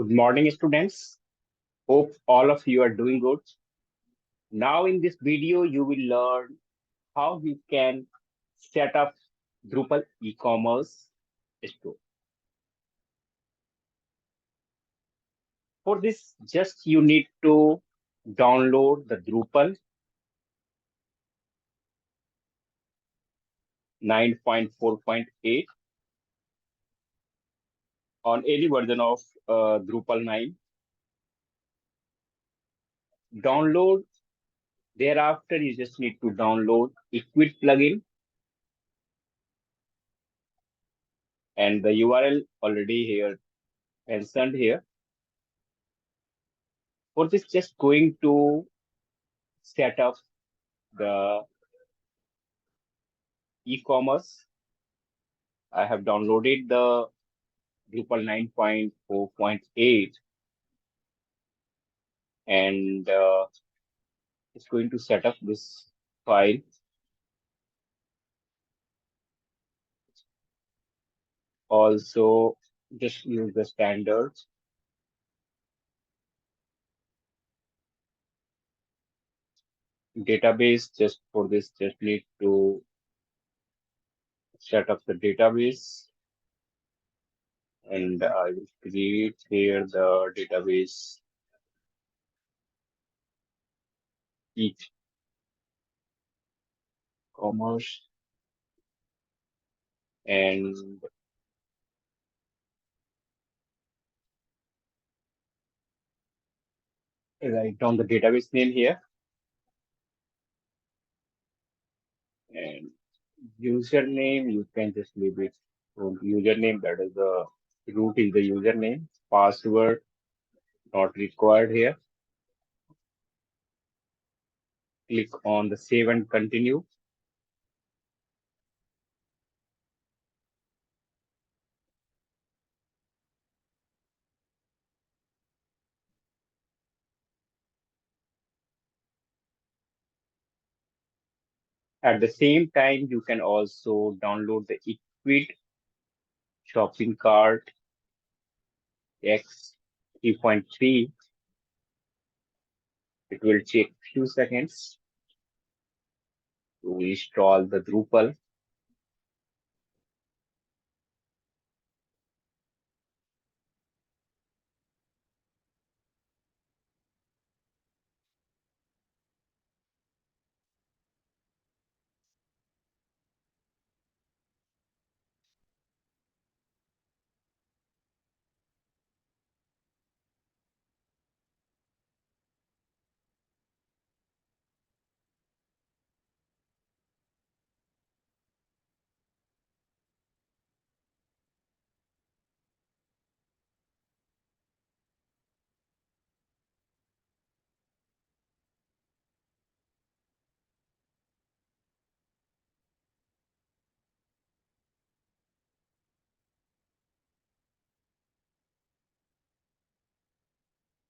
Good morning, students. Hope all of you are doing good. Now, in this video, you will learn how you can set up Drupal e-commerce store. For this, just you need to download the Drupal 9.4.8 on any version of Drupal 9. Download. Thereafter, you just need to download Equip plugin, and the URL already here mentioned here. For this, just going to set up the e-commerce. I have downloaded the Drupal 9.4.8 and it's going to set up this file. Also, just use the standards. Database, just for this, just need to set up the database. And I will create here the database e-commerce and write down the database name here and username. You can just leave it from username, that is the root is the username. Password not required here. Click on the save and continue. At the same time, you can also download the Equip shopping cart X 3.3. It will take few seconds to install the Drupal.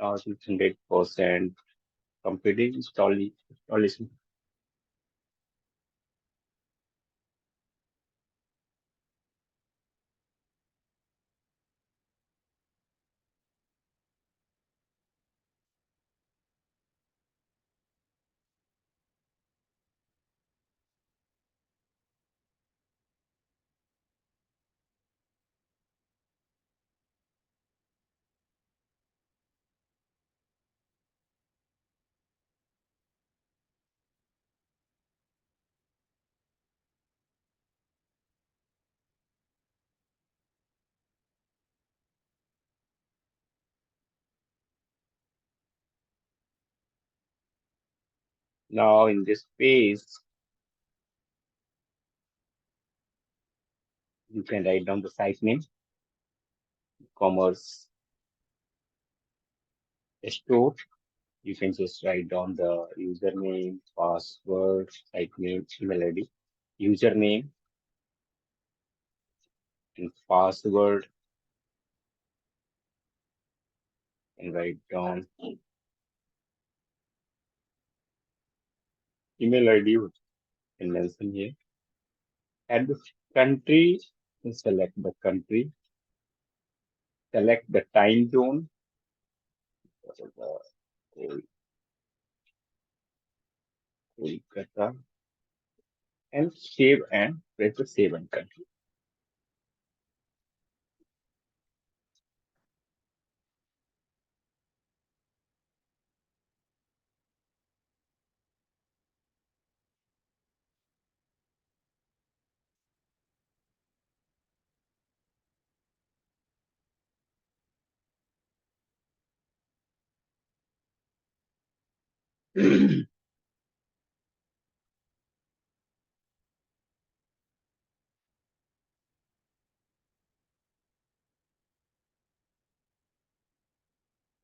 Now it's 100% completed installation. Now in this page, you can write down the site name, commerce store. You can just write down the username, password, site name, email ID, username and password, and write down email ID and mention here. Add the country and select the country. Select the time zone. Kolkata, and save and press the save and continue.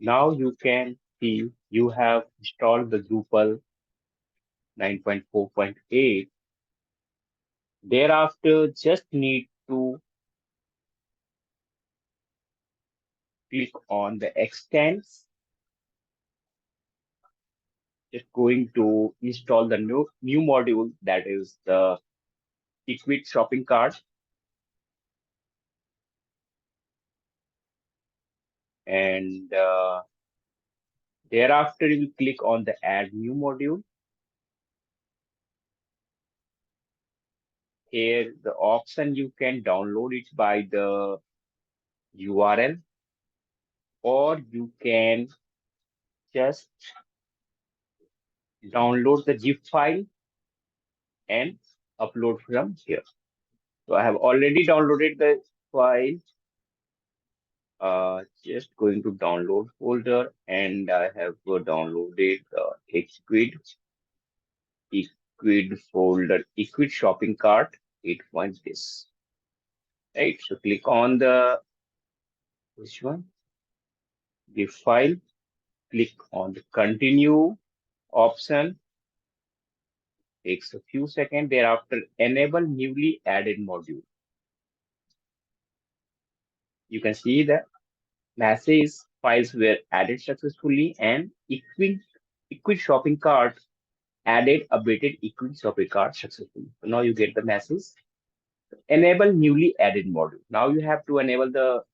Now you can see you have installed the Drupal 9.4.8. Thereafter, just need to click on the extents. Just going to install the new module, that is the Equid shopping cart. And thereafter, you will click on the add new module. Here, the option you can download it by the URL, or you can just download the zip file and upload from here. So I have already downloaded the file. Just going to download folder, and I have downloaded the Equid folder, Equid shopping cart. It wants this. Right. So click on the which one? The file. Click on the continue option. Takes a few seconds. Thereafter, enable newly added module. You can see the message files were added successfully, and Equid shopping cart added updated Equid shopping cart successfully. So now you get the message. Enable newly added module. Now you have to enable the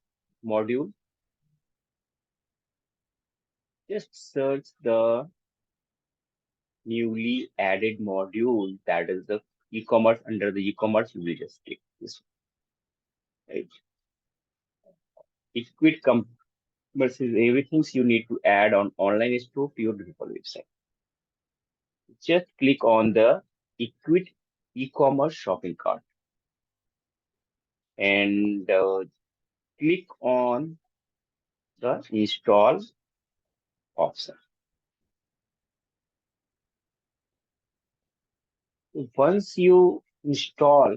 module. Just search the newly added module, that is the e-commerce. Under the e-commerce, you will just click this one, right? Equid commerce is everything you need to add on online store to your Drupal website. Just click on the Equid e-commerce shopping cart and click on the install option. Once you install,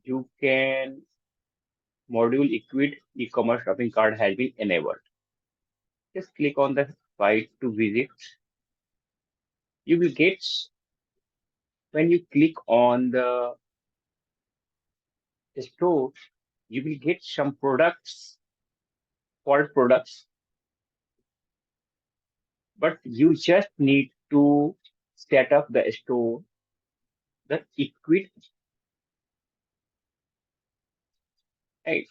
you can module Equid e-commerce shopping cart has been enabled. Just click on the site to visit. You will get, when you click on the store, you will get some products called products, but you just need to set up the store, the Equid, right?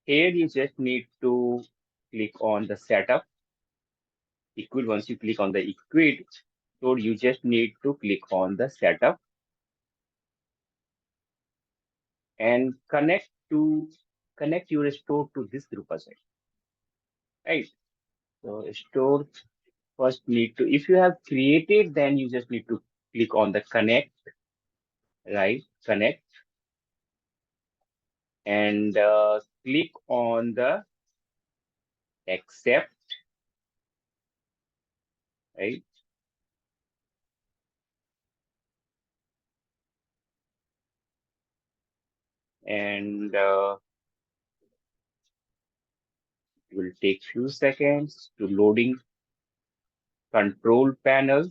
Here you just need to click on the setup Equid. Once you click on the Equid store, you just need to click on the setup and connect your store to this Drupal site, right? So store first need to, if you have created, then you just need to click on the connect, right? Connect, and click on the accept, right? And it will take few seconds to loading control panel.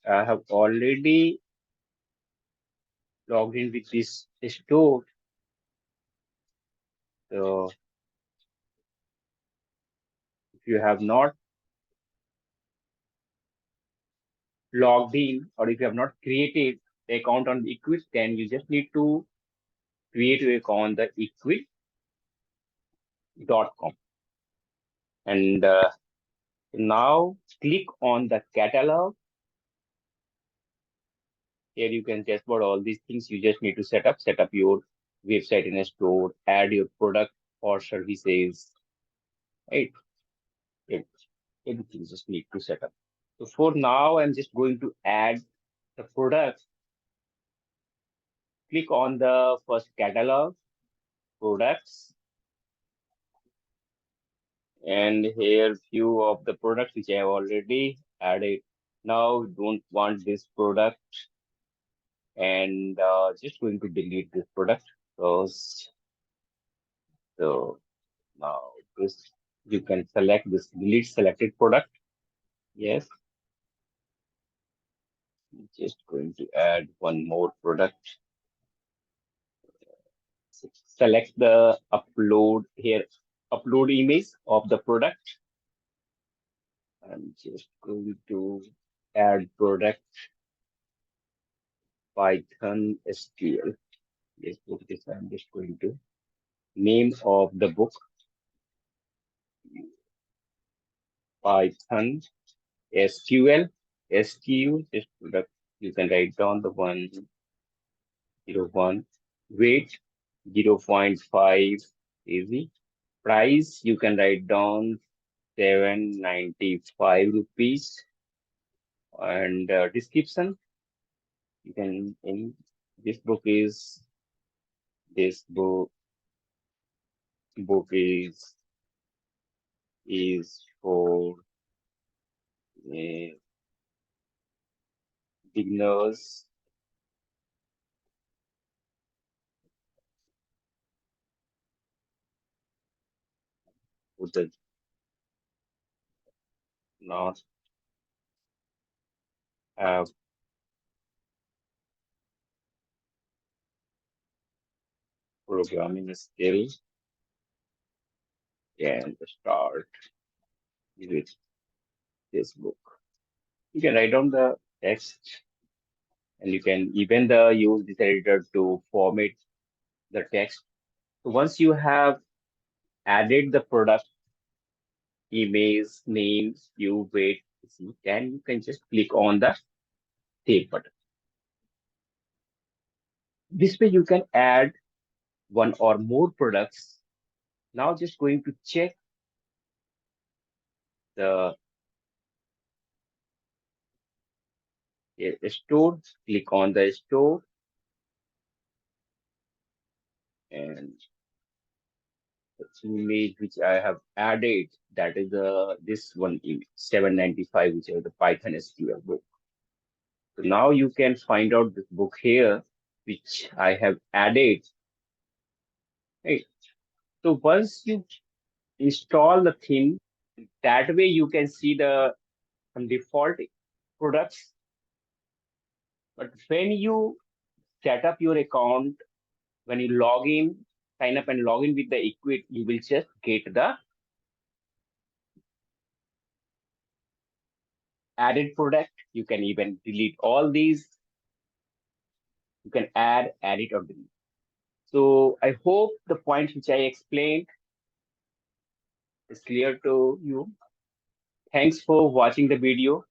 I have already logged in with this store. So if you have not logged in, or if you have not created, the account on the Equid, then you just need to create your account on the equid.com. And now click on the catalog. Here you can test about all these things. You just need to set up your website in a store, add your product or services, right? It, everything just need to set up. So for now, I'm just going to add the product. Click on the first catalog, products, and here few of the products which I have already added. Now don't want this product, and just going to delete this product because so now this you can select this delete selected product. Yes, just going to add one more product. Select the upload here, upload image of the product. I'm just going to add product Python SQL. Yes, book this. I'm just going to name of the book Python SQL. SQ just product. You can write down the 101. Weight 0.5 easy. Price you can write down 795 rupees. And description you can in this book is this book is for beginners. Who does not have programming skills can start with this book. You can write down the text, and you can even use this editor to format the text. So once you have added the product image name, you wait, see, then you can just click on the save button. This way you can add one or more products. Now just going to check the store, click on the store, and the image which I have added, that is this one image, 795, which is the Python SQL book. So now you can find out this book here, which I have added. Right. So once you install the theme, that way you can see the some default products. But when you set up your account, when you log in, sign up and log in with the Equid, you will just get the added product. You can even delete all these. You can add it, or delete. So I hope the points which I explained is clear to you. Thanks for watching the video.